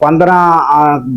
15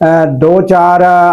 2-4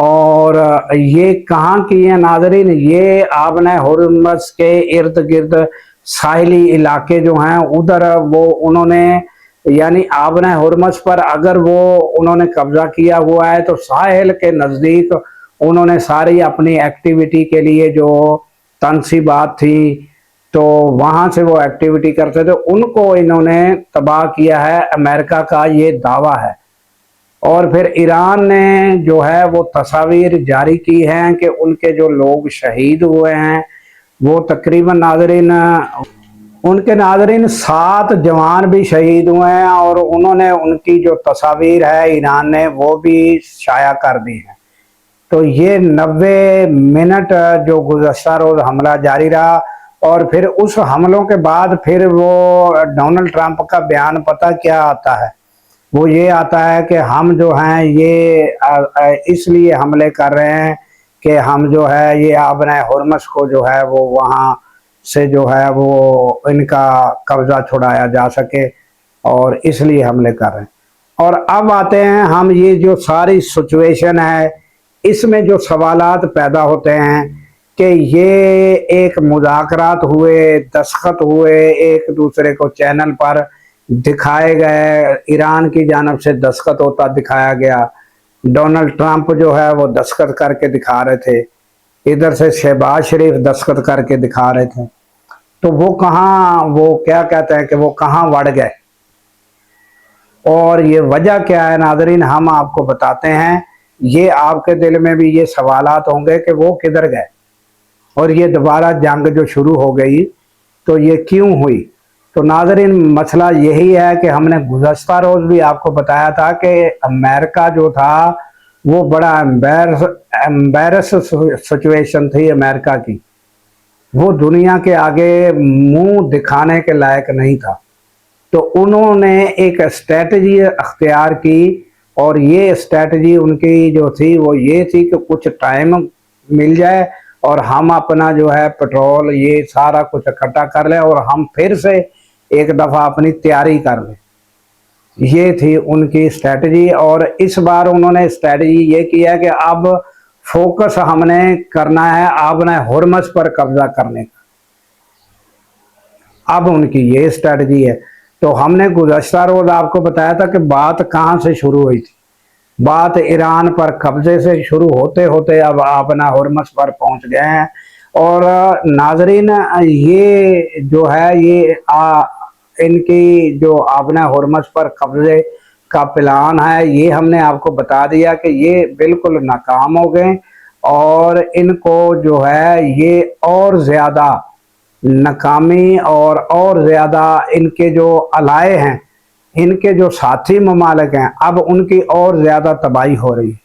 اور یہ کہاں کی ہیں ناظرین؟ یہ آبن ہرمز کے ارد گرد ساحلی علاقے جو ہیں ادھر وہ انہوں نے یعنی آبن ہرمز پر اگر وہ انہوں نے قبضہ کیا ہوا ہے تو ساحل کے نزدیک انہوں نے ساری اپنی ایکٹیویٹی کے لیے جو تنصیبات تھی تو وہاں سے وہ ایکٹیویٹی کرتے تھے، ان کو انہوں نے تباہ کیا ہے، امریکہ کا یہ دعویٰ ہے۔ اور پھر ایران نے جو ہے وہ تصاویر جاری کی ہیں کہ ان کے جو لوگ شہید ہوئے ہیں وہ تقریباً ناظرین ان کے 7 جوان بھی شہید ہوئے ہیں، اور انہوں نے ان کی جو تصاویر ہے ایران نے وہ بھی شائع کر دی ہیں۔ تو یہ 90 منٹ جو گزشتہ روز حملہ جاری رہا، اور پھر اس حملوں کے بعد پھر وہ ڈونلڈ ٹرمپ کا بیان پتہ کیا آتا ہے؟ وہ یہ آتا ہے کہ ہم جو ہیں یہ اس لیے حملے کر رہے ہیں کہ ہم جو ہے یہ آبن ہرمز کو جو ہے وہ وہاں سے جو ہے وہ ان کا قبضہ چھڑایا جا سکے، اور اس لیے حملے کر رہے ہیں۔ اور اب آتے ہیں ہم یہ جو ساری سچویشن ہے اس میں جو سوالات پیدا ہوتے ہیں کہ یہ ایک مذاکرات ہوئے، دستخط ہوئے، ایک دوسرے کو چینل پر دکھائے گئے، ایران کی جانب سے دستخط ہوتا دکھایا گیا، ڈونلڈ ٹرمپ جو ہے وہ دستخط کر کے دکھا رہے تھے، ادھر سے شہباز شریف دستخط کر کے دکھا رہے تھے، تو وہ کہاں، وہ کیا کہتے ہیں کہ وہ کہاں وڑ گئے؟ اور یہ وجہ کیا ہے ناظرین ہم آپ کو بتاتے ہیں۔ یہ آپ کے دل میں بھی یہ سوالات ہوں گے کہ وہ کدھر گئے، اور یہ دوبارہ جنگ جو شروع ہو گئی تو یہ کیوں ہوئی؟ تو ناظرین مسئلہ یہی ہے کہ ہم نے گزشتہ روز بھی آپ کو بتایا تھا کہ امریکہ جو تھا وہ بڑا امبیرس سچویشن تھی امریکہ کی، وہ دنیا کے آگے منہ دکھانے کے لائق نہیں تھا، تو انہوں نے ایک اسٹریٹجی اختیار کی، اور یہ اسٹریٹجی ان کی جو تھی وہ یہ تھی کہ کچھ ٹائم مل جائے اور ہم اپنا جو ہے پٹرول یہ سارا کچھ اکٹھا کر لیں اور ہم پھر سے ایک دفعہ اپنی تیاری کر لیں۔ یہ تھی ان کی اسٹریٹجی، اور اس بار انہوں نے اسٹریٹجی یہ کیا کہ اب فوکس ہم نے کرنا ہے آبن ہرمز پر قبضہ کرنے کا، اب ان کی یہ اسٹریٹجی ہے۔ تو ہم نے گزشتہ روز آپ کو بتایا تھا کہ بات کہاں سے شروع ہوئی تھی؟ بات ایران پر قبضے سے شروع ہوتے ہوتے اب آبن ہرمز پر پہنچ گئے ہیں۔ اور ناظرین یہ جو ہے یہ ان کی جو آبن ہرمز پر قبضے کا پلان ہے یہ ہم نے آپ کو بتا دیا کہ یہ بالکل ناکام ہو گئے، اور ان کو جو ہے یہ اور زیادہ ناکامی اور زیادہ ان کے جو الائے ہیں، ان کے جو ساتھی ممالک ہیں، اب ان کی اور زیادہ تباہی ہو رہی ہے،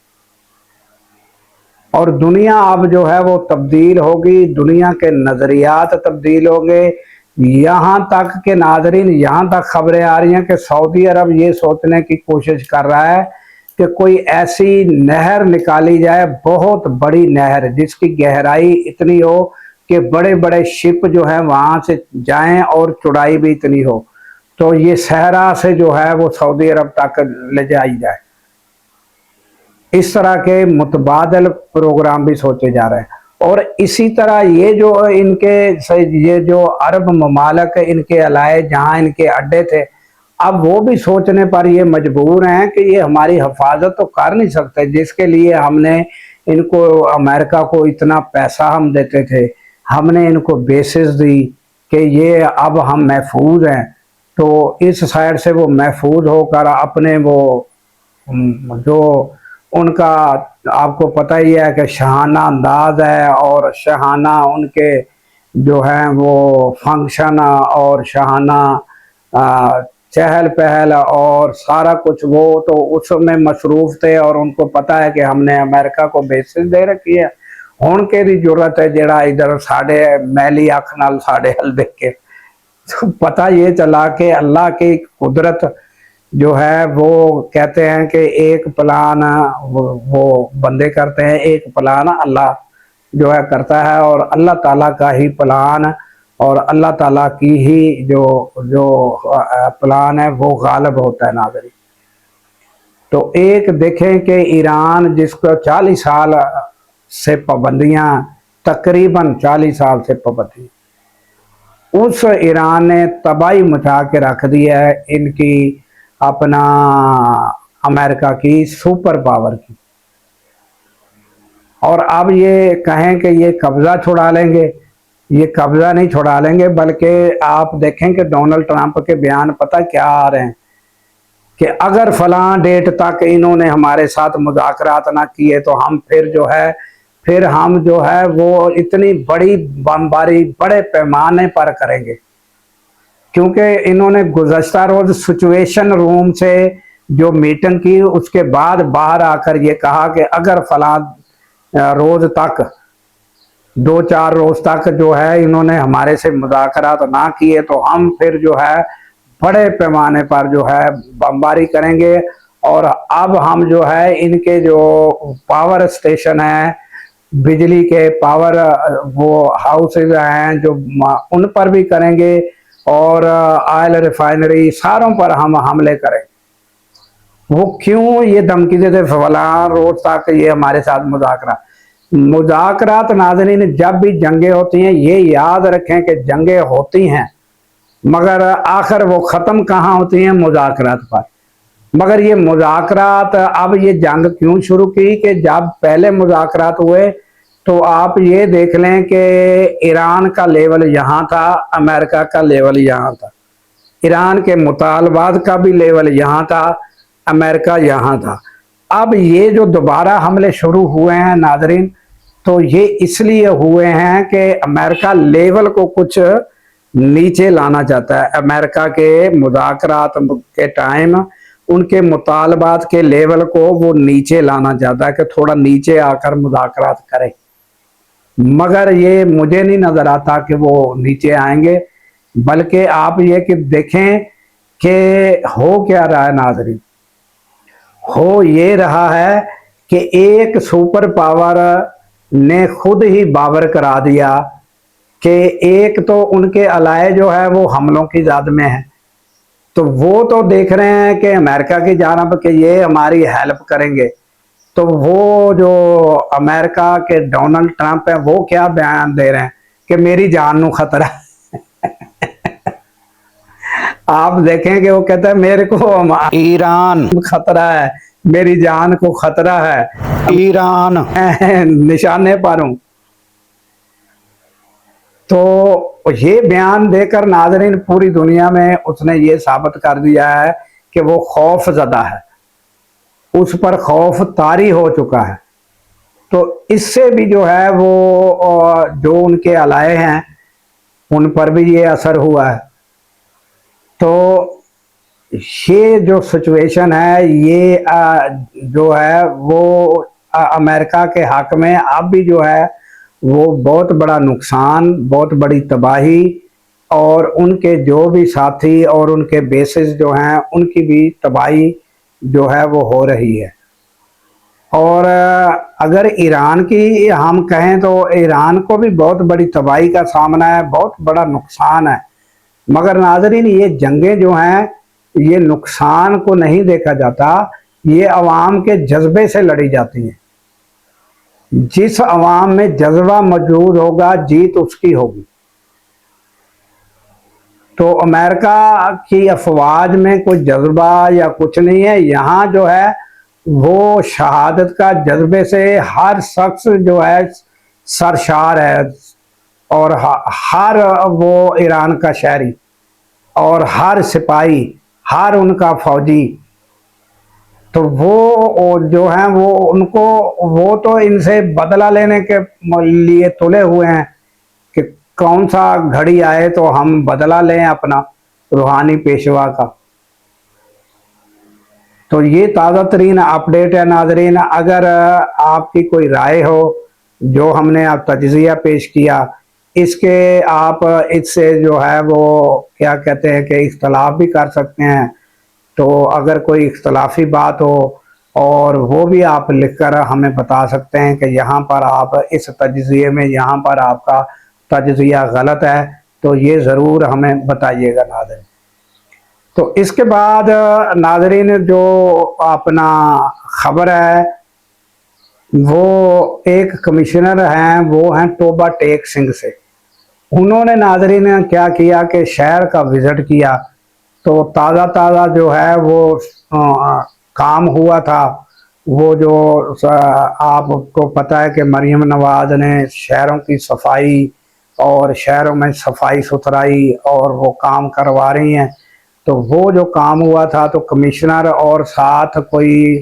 اور دنیا اب جو ہے وہ تبدیل ہوگی، دنیا کے نظریات تبدیل ہوں گے، یہاں تک کہ ناظرین یہاں تک خبریں آ رہی ہیں کہ سعودی عرب یہ سوچنے کی کوشش کر رہا ہے کہ کوئی ایسی نہر نکالی جائے، بہت بڑی نہر جس کی گہرائی اتنی ہو کہ بڑے بڑے شپ جو ہیں وہاں سے جائیں اور چوڑائی بھی اتنی ہو، تو یہ صحرا سے جو ہے وہ سعودی عرب تک لے جائی جائے۔ اس طرح کے متبادل پروگرام بھی سوچے جا رہے ہیں، اور اسی طرح یہ جو ان کے یہ جو عرب ممالک ان کے الائے جہاں ان کے اڈے تھے، اب وہ بھی سوچنے پر یہ مجبور ہیں کہ یہ ہماری حفاظت تو کر نہیں سکتے، جس کے لیے ہم نے ان کو امریکہ کو اتنا پیسہ ہم دیتے تھے، ہم نے ان کو بیسز دی کہ یہ اب ہم محفوظ ہیں، تو اس سائڈ سے وہ محفوظ ہو کر اپنے وہ جو ان کا آپ کو پتہ ہی ہے کہ شاہانہ انداز ہے، اور شاہانہ ان کے جو ہیں وہ فنکشن اور شاہانہ چہل پہل اور سارا کچھ، وہ تو اس میں مصروف تھے، اور ان کو پتہ ہے کہ ہم نے امریکہ کو بیسز دے رکھی ہے، ہون کے دی ضرورت ہے جڑا ادھر ساڑھے میلی اکھ نال ساڑھے حل دیکھ کے۔ تو پتہ یہ چلا کہ اللہ کی قدرت جو ہے وہ کہتے ہیں کہ ایک پلان وہ بندے کرتے ہیں، ایک پلان اللہ جو ہے کرتا ہے، اور اللہ تعالیٰ کا ہی پلان اور اللہ تعالیٰ کی ہی جو پلان ہے وہ غالب ہوتا ہے ناظرین۔ تو ایک دیکھیں کہ ایران جس کو 40 سال سے پابندیاں، تقریباً 40 سال سے پابندی، اس ایران نے تباہی مچا کے رکھ دی ہے ان کی، اپنا امریکہ کی سپر پاور کی۔ اور اب یہ کہیں کہ یہ قبضہ چھڑا لیں گے، یہ قبضہ نہیں چھڑا لیں گے، بلکہ آپ دیکھیں کہ ڈونلڈ ٹرمپ کے بیان پتہ کیا آ رہے ہیں کہ اگر فلاں ڈیٹ تک انہوں نے ہمارے ساتھ مذاکرات نہ کیے تو ہم پھر ہم جو ہے وہ اتنی بڑی بمباری بڑے پیمانے پر کریں گے، کیونکہ انہوں نے گزشتہ روز سچویشن روم سے جو میٹنگ کی، اس کے بعد باہر آ کر یہ کہا کہ اگر فلاں روز تک 2-4 روز تک جو ہے انہوں نے ہمارے سے مذاکرات نہ کیے تو ہم پھر جو ہے بڑے پیمانے پر جو ہے بمباری کریں گے، اور اب ہم جو ہے ان کے جو پاور اسٹیشن ہیں، بجلی کے پاور وہ ہاؤسز ہیں جو ان پر بھی کریں گے، اور آئل ریفائنری ساروں پر ہم حملے کریں گے۔ وہ کیوں یہ دھمکی دیتے فلاں روز تک یہ ہمارے ساتھ مذاکرات ناظرین، جب بھی جنگیں ہوتی ہیں یہ یاد رکھیں کہ جنگیں ہوتی ہیں مگر آخر وہ ختم کہاں ہوتی ہیں؟ مذاکرات پر۔ مگر یہ مذاکرات، اب یہ جنگ کیوں شروع کی کہ جب پہلے مذاکرات ہوئے تو آپ یہ دیکھ لیں کہ ایران کا لیول یہاں تھا، امریکہ کا لیول یہاں تھا، ایران کے مطالبات کا بھی لیول یہاں تھا، امریکہ یہاں تھا۔ اب یہ جو دوبارہ حملے شروع ہوئے ہیں ناظرین، تو یہ اس لیے ہوئے ہیں کہ امریکہ لیول کو کچھ نیچے لانا چاہتا ہے۔ امریکہ کے مذاکرات کے ٹائم ان کے مطالبات کے لیول کو وہ نیچے لانا چاہتا ہے کہ تھوڑا نیچے آ کر مذاکرات کرے، مگر یہ مجھے نہیں نظر آتا کہ وہ نیچے آئیں گے، بلکہ آپ یہ کہ دیکھیں کہ ہو کیا رہا ہے ناظرین، ہو یہ رہا ہے کہ ایک سپر پاور نے خود ہی باور کرا دیا کہ ایک تو ان کے الائے جو ہے وہ حملوں کی زد میں ہے، تو وہ تو دیکھ رہے ہیں کہ امریکہ کی جانب کہ یہ ہماری ہیلپ کریں گے، تو وہ جو امریکہ کے ڈونلڈ ٹرمپ ہیں وہ کیا بیان دے رہے ہیں کہ میری جان نو خطرہ آپ دیکھیں کہ وہ کہتا ہے میرے کو ایران خطرہ ہے، میری جان کو خطرہ ہے، ایران نشانے پر ہوں۔ تو یہ بیان دے کر ناظرین پوری دنیا میں اس نے یہ ثابت کر دیا ہے کہ وہ خوف زدہ ہے، اس پر خوف طاری ہو چکا ہے۔ تو اس سے بھی جو ہے وہ جو ان کے الائے ہیں ان پر بھی یہ اثر ہوا ہے۔ تو یہ جو سچویشن ہے یہ جو ہے وہ امریکہ کے حق میں اب بھی جو ہے وہ بہت بڑا نقصان، بہت بڑی تباہی، اور ان کے جو بھی ساتھی اور ان کے بیسز جو ہیں ان کی بھی تباہی جو ہے وہ ہو رہی ہے۔ اور اگر ایران کی ہم کہیں تو ایران کو بھی بہت بڑی تباہی کا سامنا ہے، بہت بڑا نقصان ہے، مگر ناظرین یہ جنگیں جو ہیں یہ نقصان کو نہیں دیکھا جاتا، یہ عوام کے جذبے سے لڑی جاتی ہیں۔ جس عوام میں جذبہ موجود ہوگا جیت اس کی ہوگی۔ تو امریکہ کی افواج میں کوئی جذبہ یا کچھ نہیں ہے، یہاں جو ہے وہ شہادت کا جذبے سے ہر شخص جو ہے سرشار ہے، اور ہر وہ ایران کا شہری اور ہر سپاہی، ہر ان کا فوجی، تو وہ جو ہیں وہ تو ان سے بدلہ لینے کے لیے تلے ہوئے ہیں کہ کون سا گھڑی آئے تو ہم بدلہ لیں اپنا روحانی پیشوا کا۔ تو یہ تازہ ترین اپڈیٹ ہے ناظرین۔ اگر آپ کی کوئی رائے ہو جو ہم نے آپ تجزیہ پیش کیا، اس کے آپ اس سے جو ہے وہ کیا کہتے ہیں کہ اختلاف بھی کر سکتے ہیں، تو اگر کوئی اختلافی بات ہو اور وہ بھی آپ لکھ کر ہمیں بتا سکتے ہیں کہ یہاں پر آپ اس تجزیے میں یہاں پر آپ کا تجزیہ غلط ہے، تو یہ ضرور ہمیں بتائیے گا ناظرین۔ تو اس کے بعد ناظرین جو اپنا خبر ہے وہ ایک کمشنر ہیں، وہ ہیں توبہ ٹیک سنگھ سے. انہوں نے ناظرین کیا کیا کہ شہر کا وزٹ کیا تو تازہ تازہ جو ہے وہ کام ہوا تھا. وہ جو آپ کو پتہ ہے کہ مریم نواز نے شہروں کی صفائی اور شہروں میں صفائی ستھرائی اور وہ کام کروا رہی ہیں. تو وہ جو کام ہوا تھا تو کمشنر اور ساتھ کوئی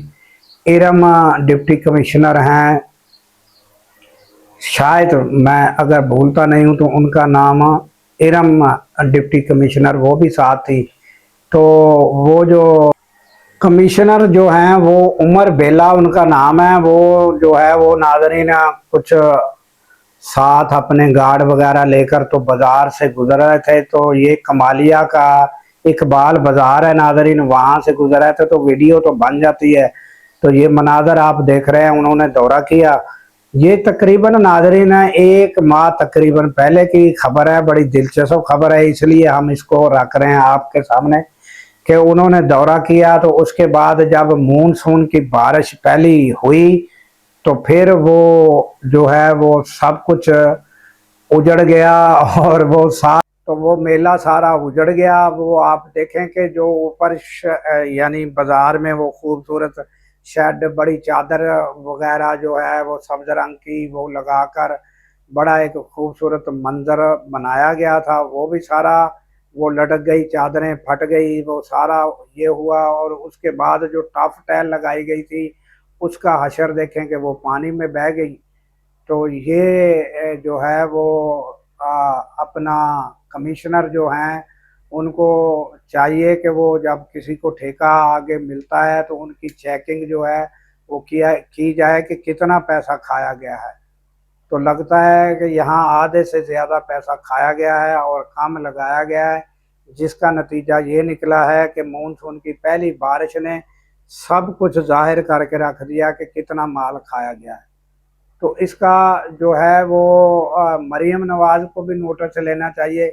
ارم ڈپٹی کمشنر ہیں، شاید میں اگر بھولتا نہیں ہوں تو ان کا نام ارم ڈپٹی کمشنر وہ بھی ساتھ تھی. تو وہ جو کمشنر جو ہیں وہ عمر بیلا ان کا نام ہے، وہ جو ہے وہ ناظرین کچھ ساتھ اپنے گارڈ وغیرہ لے کر تو بازار سے گزر رہے تھے. تو یہ کمالیہ کا اقبال بازار ہے ناظرین، وہاں سے گزر رہے تھے تو ویڈیو تو بن جاتی ہے. تو یہ مناظر آپ دیکھ رہے ہیں، انہوں نے دورہ کیا. یہ تقریباً ناظرین ایک ماہ تقریباً پہلے کی خبر ہے، بڑی دلچسپ خبر ہے، اس لیے ہم اس کو رکھ رہے ہیں آپ کے سامنے کہ انہوں نے دورہ کیا. تو اس کے بعد جب مونسون کی بارش پہلی ہوئی تو پھر وہ جو ہے وہ سب کچھ اجڑ گیا اور وہ تو وہ میلہ سارا اجڑ گیا. وہ آپ دیکھیں کہ جو اوپر یعنی بازار میں وہ خوبصورت شیڈ بڑی چادر وغیرہ جو ہے وہ سبز رنگ کی وہ لگا کر بڑا ایک خوبصورت منظر بنایا گیا تھا، وہ بھی سارا وہ لٹک گئی، چادریں پھٹ گئی، وہ سارا یہ ہوا. اور اس کے بعد جو ٹاف ٹائل لگائی گئی تھی اس کا حشر دیکھیں کہ وہ پانی میں بہہ گئی. تو یہ جو ہے وہ اپنا کمشنر جو ہیں ان کو چاہیے کہ وہ جب کسی کو ٹھیکہ آگے ملتا ہے تو ان کی چیکنگ جو ہے وہ کی جائے کہ کتنا پیسہ کھایا گیا ہے. تو لگتا ہے کہ یہاں آدھے سے زیادہ پیسہ کھایا گیا ہے اور کم لگایا گیا ہے، جس کا نتیجہ یہ نکلا ہے کہ مونسون کی پہلی بارش نے سب کچھ ظاہر کر کے رکھ دیا کہ کتنا مال کھایا گیا ہے. تو اس کا جو ہے وہ مریم نواز کو بھی نوٹس لینا چاہیے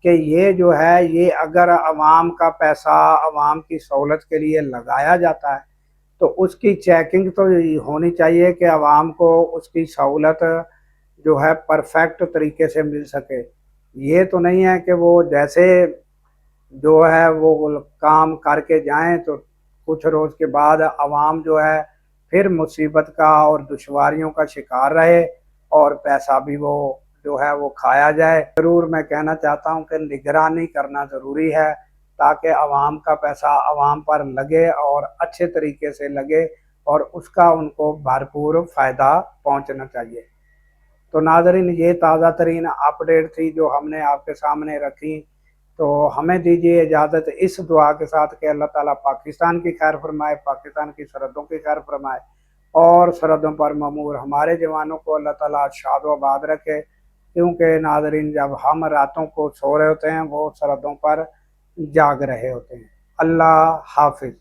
کہ یہ جو ہے یہ اگر عوام کا پیسہ عوام کی سہولت کے لیے لگایا جاتا ہے تو اس کی چیکنگ تو ہونی چاہیے کہ عوام کو اس کی سہولت جو ہے پرفیکٹ طریقے سے مل سکے. یہ تو نہیں ہے کہ وہ جیسے جو ہے وہ کام کر کے جائیں تو کچھ روز کے بعد عوام جو ہے پھر مصیبت کا اور دشواریوں کا شکار رہے اور پیسہ بھی وہ جو ہے وہ کھایا جائے. ضرور میں کہنا چاہتا ہوں کہ نگرانی کرنا ضروری ہے تاکہ عوام کا پیسہ عوام پر لگے اور اچھے طریقے سے لگے اور اس کا ان کو بھرپور فائدہ پہنچنا چاہیے. تو ناظرین یہ تازہ ترین اپڈیٹ تھی جو ہم نے آپ کے سامنے رکھی. تو ہمیں دیجیے اجازت اس دعا کے ساتھ کہ اللہ تعالیٰ پاکستان کی خیر فرمائے، پاکستان کی سرحدوں کی خیر فرمائے اور سرحدوں پر مامور ہمارے جوانوں کو اللہ تعالیٰ شاد و آباد رکھے. کیونکہ ناظرین جب ہم راتوں کو سو رہے ہوتے ہیں وہ سرحدوں پر جاگ رہے ہوتے ہیں. اللہ حافظ.